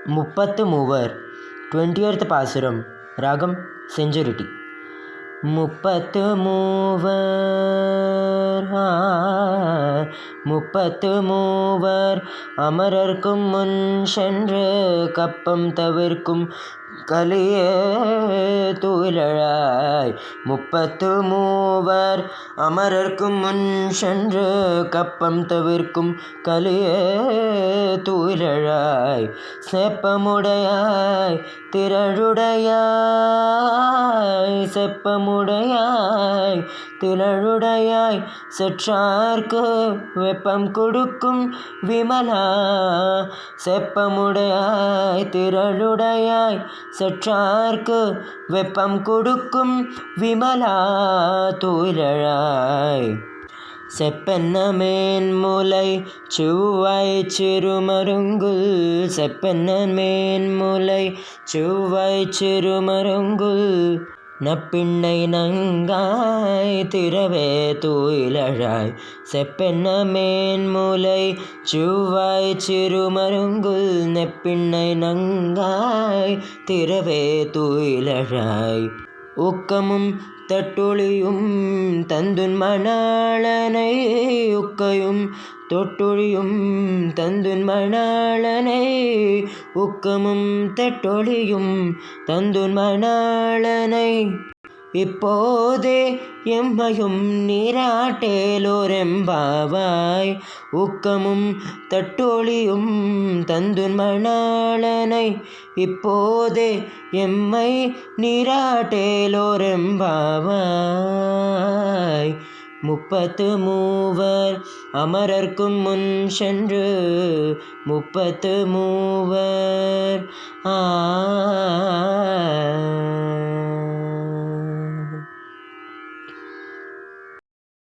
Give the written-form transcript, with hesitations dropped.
முப்பத்து மூவர் 20th பாசுரம் ராகம் செஞ்சுரிட்டி. முப்பத்து மூவர் அமரர்க்கும் முன் சென்று கப்பம் தவிர்க்கும் கலியே தூயிலழாய். முப்பத்து மூவர் அமரர்க்கும் முன் சென்று கப்பம் தவிர்க்கும் கலியே தூயிலழாய். செப்பமுடையாய் திரழுடையாய், செப்பமுடையாய் திரழுடையாய், செற்றார்க்கு வெப்பம் கொடுக்கும் விமலா. செப்பமுடையாய் திரளுடையாய், செற்றார்க்கு வெப்பம் கொடுக்கும் விமலா தூயிலழாய். செப்பென்ன மேன்முலை செவ்வாய் சிறுமருங்குல், செப்பென்ன மேன்முலை செவ்வாய் சிறுமருங்குல், நப்பிண்ணை நங்காய் திரவே தூயிலழாய். செப்பென்ன மேன்முலை செவ்வாய் சிறுமருங்குல், நெப்பிண்ணை நங்காய் திரவே தூயிலழாய். ஊக்கமும் தட்டொழியும் தந்துன் மணாளனை, உக்கையும் தொட்டொழியும் தந்துன் மணாளனை, ஊக்கமும் தட்டொழியும் தந்துன் மணாளனை, இப்போதே எம்மையும் நீராட்டேலோரெம்பாவாய். ஊக்கமும் தட்டொழியும் தந்துன் மணாளனை, இப்போதே எம்மை நீராட்டேலோரெம்பாவாய். முப்பத்து மூவர் அமரர்க்கும் முன் சென்று, முப்பத்து மூவர்